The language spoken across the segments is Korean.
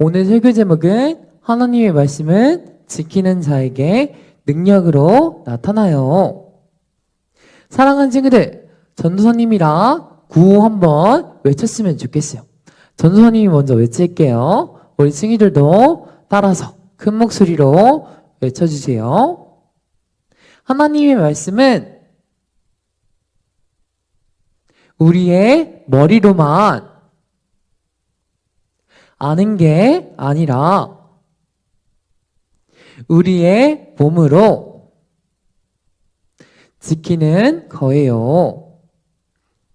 오늘 설교 제목은 하나님의 말씀은 지키는 자에게 능력으로 나타나요. 사랑하는 친구들, 전도사님이랑 구호 한번 외쳤으면 좋겠어요. 전도사님이 먼저 외칠게요. 우리 친구들도 따라서 큰 목소리로 외쳐주세요. 하나님의 말씀은 우리의 머리로만 아는 게 아니라 우리의 몸으로 지키는 거예요.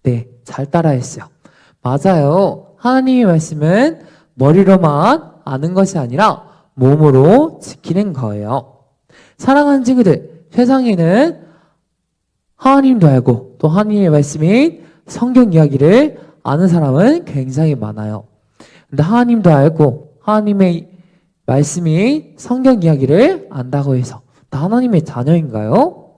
네, 잘 따라했어요. 맞아요. 하나님의 말씀은 머리로만 아는 것이 아니라 몸으로 지키는 거예요. 사랑하는 친구들, 세상에는 하나님도 알고 또 하나님의 말씀인 성경 이야기를 아는 사람은 굉장히 많아요. 근데 하나님도 알고 하나님의 말씀이 성경 이야기를 안다고 해서 다 하나님의 자녀인가요?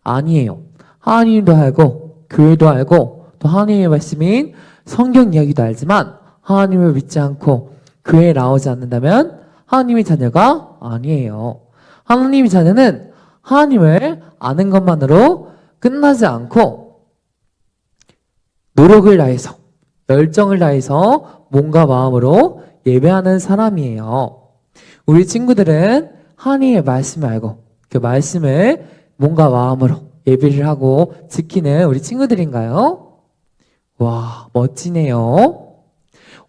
아니에요. 하나님도 알고 교회도 알고 또 하나님의 말씀인 성경 이야기도 알지만 하나님을 믿지 않고 교회에 나오지 않는다면 하나님의 자녀가 아니에요. 하나님의 자녀는 하나님을 아는 것만으로 끝나지 않고 노력을 다해서 열정을 다해서 몸과 마음으로 예배하는 사람이에요. 우리 친구들은 하나님의 말씀을 알고 그 말씀을 몸과 마음으로 예배를 하고 지키는 우리 친구들인가요? 와, 멋지네요.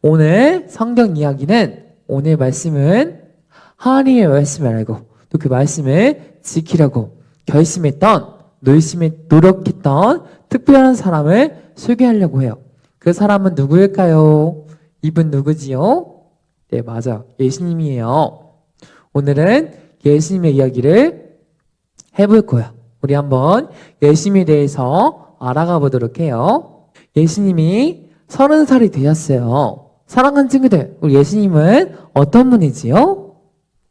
오늘 성경 이야기는 오늘 말씀은 하나님의 말씀을 알고 또 그 말씀을 지키려고 결심했던 열심히 노력했던 특별한 사람을 소개하려고 해요. 그 사람은 누구일까요? 이분 누구지요? 네, 맞아. 예수님이에요. 오늘은 예수님의 이야기를 해볼 거예요. 우리 한번 예수님에 대해서 알아가 보도록 해요. 예수님이 30살이 되었어요. 사랑하는 친구들, 우리 예수님은 어떤 분이지요?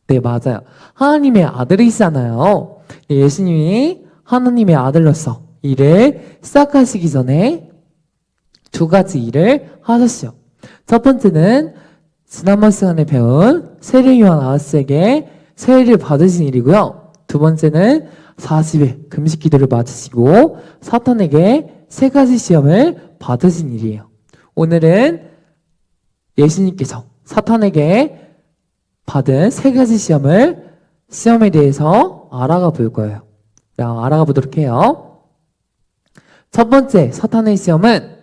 네, 맞아요. 하나님의 아들이시잖아요. 예수님이 하나님의 아들로서 일을 시작하시기 전에 두 가지 일을 하셨어요. 첫 번째는 지난번 시간에 배운 세례 요한 아가씨에게 세례를 받으신 일이고요. 두 번째는 40일 금식 기도를 마치시고 사탄에게 세 가지 시험을 받으신 일이에요. 오늘은 예수님께서 사탄에게 받은 세 가지 시험에 대해서 알아가 볼 거예요. 알아가 보도록 해요. 첫 번째 사탄의 시험은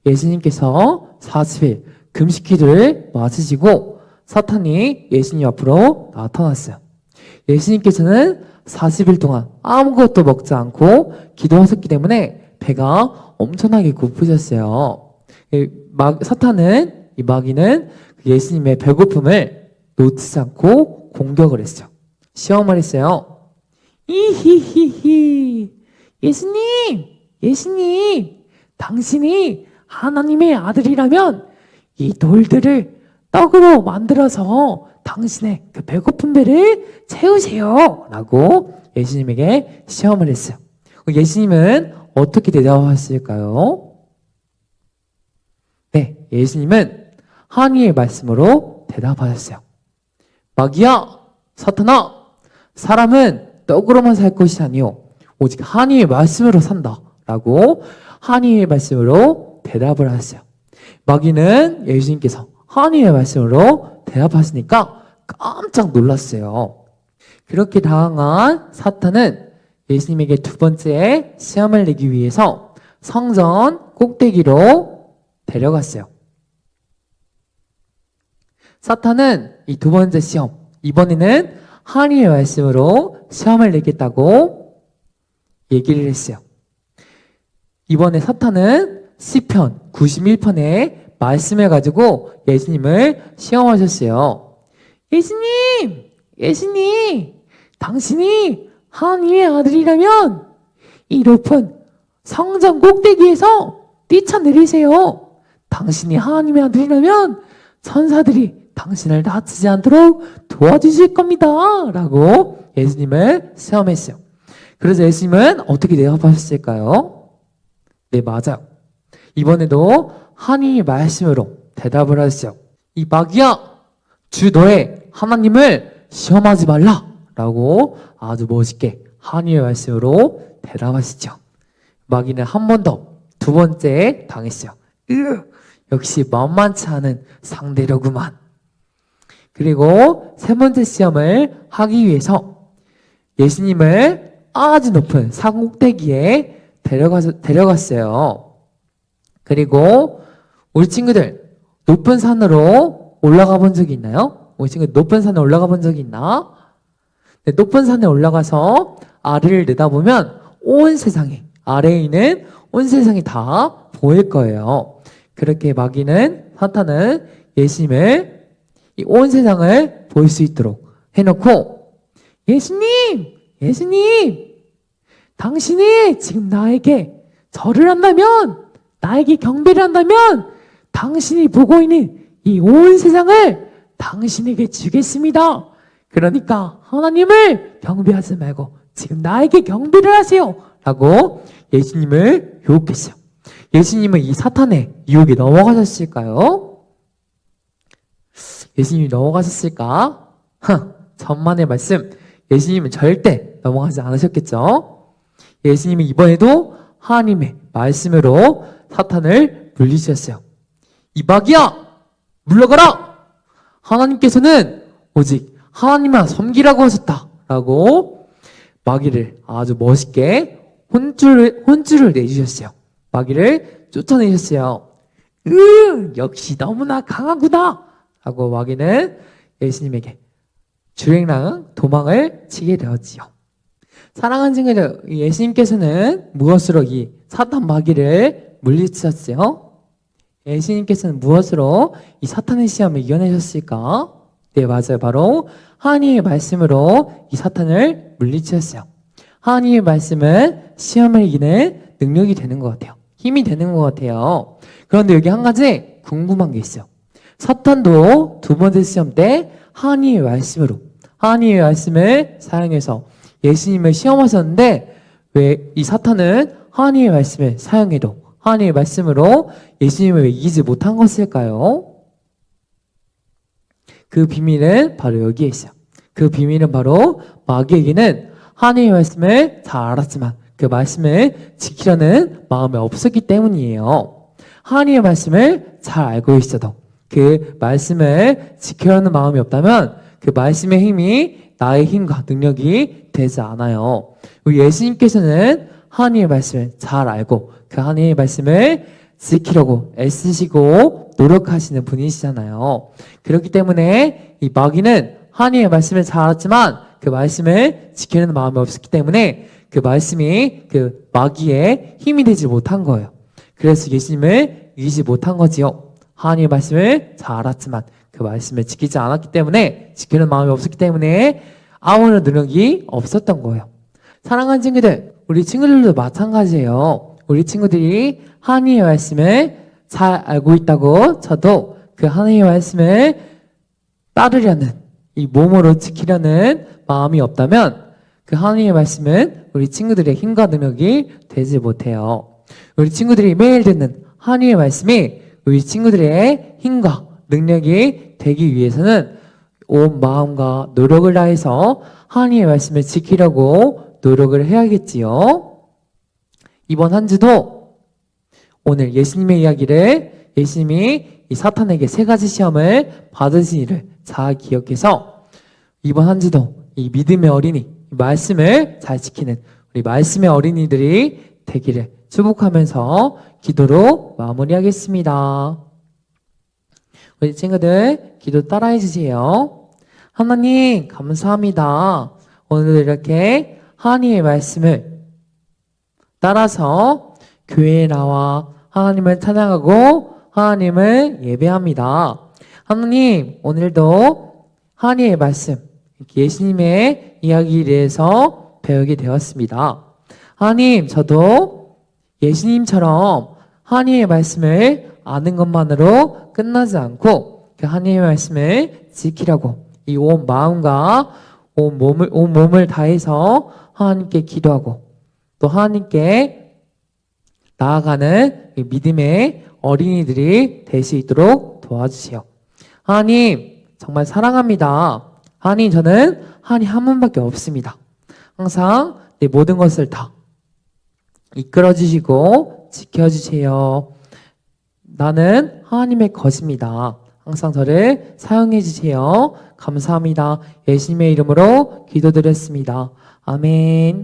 예수님께서 40일 금식 기도를 마치시고 사탄이 예수님 앞으로 나타났어요. 예수님께서는 40일 동안 아무것도 먹지 않고 기도하셨기 때문에 배가 엄청나게 고프셨어요. 사탄은, 이 마귀는 예수님의 배고픔을 놓치지 않고 공격을 했어요. 시험을 했어요. 이히히히, 예수님, 당신이 하나님의 아들이라면 이 돌들을 떡으로 만들어서 당신의 그 배고픈 배를 채우세요. 라고 예수님에게 시험을 했어요. 예수님은 어떻게 대답하실까요? 네, 예수님은 하나님의 말씀으로 대답하셨어요. 마귀야, 사탄아, 사람은 떡으로만 살 것이 아니요 오직 하나님의 말씀으로 산다. 라고 하나님의 말씀으로 대답을 하셨어요. 마귀는 예수님께서 하나님의 말씀으로 대답하시니까 깜짝 놀랐어요. 그렇게 당황한 사탄은 예수님에게 두 번째 시험을 내기 위해서 성전 꼭대기로 데려갔어요. 사탄은 이 두 번째 시험, 이번에는 하나님의 말씀으로 시험을 내겠다고 얘기를 했어요. 이번에 사탄은 시편 91편의 말씀을 가지고 예수님을 시험하셨어요. 예수님, 당신이 하나님의 아들이라면 이 높은 성전 꼭대기에서 뛰쳐내리세요. 당신이 하나님의 아들이라면 천사들이 당신을 다치지 않도록 도와주실 겁니다. 라고 예수님을 시험했어요. 그래서 예수님은 어떻게 대답하셨을까요? 네, 맞아요. 이번에도 하나님의 말씀으로 대답을 하시죠. 이 마귀야, 주 너의 하나님을 시험하지 말라 라고 아주 멋있게 하나님의 말씀으로 대답하시죠. 마귀는 한 번 더, 두 번째 당했어요. 역시 만만치 않은 상대로구만. 그리고 세 번째 시험을 하기 위해서 예수님을 아주 높은 산 꼭대기에 데려갔어요. 그리고 우리 친구들 높은 산으로 올라가 본 적이 있나요? 우리 친구들 높은 산에 올라가 본 적이 있나? 네, 높은 산에 올라가서 아래를 내다보면 온 세상에, 아래에 있는 온 세상이 다 보일 거예요. 그렇게 마귀는, 사탄은 예수님을 이 온 세상을 볼 수 있도록 해놓고, 예수님, 당신이 지금 나에게 절을 한다면, 나에게 경배를 한다면, 당신이 보고 있는 이 온 세상을 당신에게 주겠습니다. 그러니까 하나님을 경배하지 말고 지금 나에게 경배를 하세요 라고 예수님을 유혹했어요. 예수님은 이 사탄의 유혹에 넘어가셨을까요? 예수님이 넘어가셨을까? 천만의 말씀, 예수님은 절대 넘어가지 않으셨겠죠? 예수님이 이번에도 하나님의 말씀으로 사탄을 물리셨어요. 이 마귀야, 물러가라! 하나님께서는 오직 하나님만 섬기라고 하셨다 라고 마귀를 아주 멋있게 혼쭐을 내주셨어요. 마귀를 쫓아내셨어요. 역시 너무나 강하구나 라고 마귀는 예수님에게 주행랑 도망을 치게 되었지요. 사랑하는 친구들, 예수님께서는 무엇으로 이 사탄 마귀를 물리치셨어요? 예수님께서는 무엇으로 이 사탄의 시험을 이겨내셨을까? 네, 맞아요. 바로 하나님의 말씀으로 이 사탄을 물리치셨어요. 하나님의 말씀은 시험을 이기는 능력이 되는 것 같아요. 힘이 되는 것 같아요. 그런데 여기 한 가지 궁금한 게 있어요. 사탄도 두 번째 시험 때 하나님의 말씀을 사용해서 예수님을 시험하셨는데 왜 이 사탄은 하나님의 말씀을 사용해도 하나님의 말씀으로 예수님을 이기지 못한 것일까요? 그 비밀은 바로 여기에 있어요. 그 비밀은 바로 마귀에게는 하나님의 말씀을 잘 알았지만 그 말씀을 지키려는 마음이 없었기 때문이에요. 하나님의 말씀을 잘 알고 있어도 그 말씀을 지키려는 마음이 없다면 그 말씀의 힘이 나의 힘과 능력이 되지 않아요. 예수님께서는 하나님의 말씀을 잘 알고 그 하나님의 말씀을 지키려고 애쓰시고 노력하시는 분이시잖아요. 그렇기 때문에 이 마귀는 하나님의 말씀을 잘 알았지만 그 말씀을 지키려는 마음이 없었기 때문에 그 말씀이 그 마귀의 힘이 되지 못한 거예요. 그래서 예수님을 이기지 못한 거지요. 하나님의 말씀을 잘 알았지만 그 말씀을 지키지 않았기 때문에 지키는 마음이 없었기 때문에 아무런 능력이 없었던 거예요. 사랑하는 친구들, 우리 친구들도 마찬가지예요. 우리 친구들이 하나님의 말씀을 잘 알고 있다고 저도 그 하나님의 말씀을 따르려는 이 몸으로 지키려는 마음이 없다면 그 하나님의 말씀은 우리 친구들의 힘과 능력이 되지 못해요. 우리 친구들이 매일 듣는 하나님의 말씀이 우리 친구들의 힘과 능력이 되기 위해서는 온 마음과 노력을 다해서 하나님의 말씀을 지키려고 노력을 해야겠지요. 이번 한 주도 오늘 예수님의 이야기를 예수님이 이 사탄에게 세 가지 시험을 받으신 일을 잘 기억해서 이번 한 주도 이 믿음의 어린이, 말씀을 잘 지키는 우리 말씀의 어린이들이 되기를 축복하면서 기도로 마무리하겠습니다. 우리 친구들 기도 따라해 주세요. 하나님 감사합니다. 오늘 이렇게 하나님의 말씀을 따라서 교회에 나와 하나님을 찬양하고 하나님을 예배합니다. 하나님 오늘도 하나님의 말씀 예수님의 이야기에 대해서 배우게 되었습니다. 하나님 저도 예수님처럼 하나님의 말씀을 아는 것만으로 끝나지 않고 그 하나님의 말씀을 지키려고 이 온 마음과 온 몸을 다해서 하나님께 기도하고 또 하나님께 나아가는 믿음의 어린이들이 될 수 있도록 도와주세요. 하나님, 정말 사랑합니다. 하나님, 저는 하나님 한 분밖에 없습니다. 항상 내 모든 것을 다 이끌어주시고 지켜주세요. 나는 하나님의 것입니다. 항상 저를 사용해 주세요. 감사합니다. 예수님의 이름으로 기도드렸습니다. 아멘.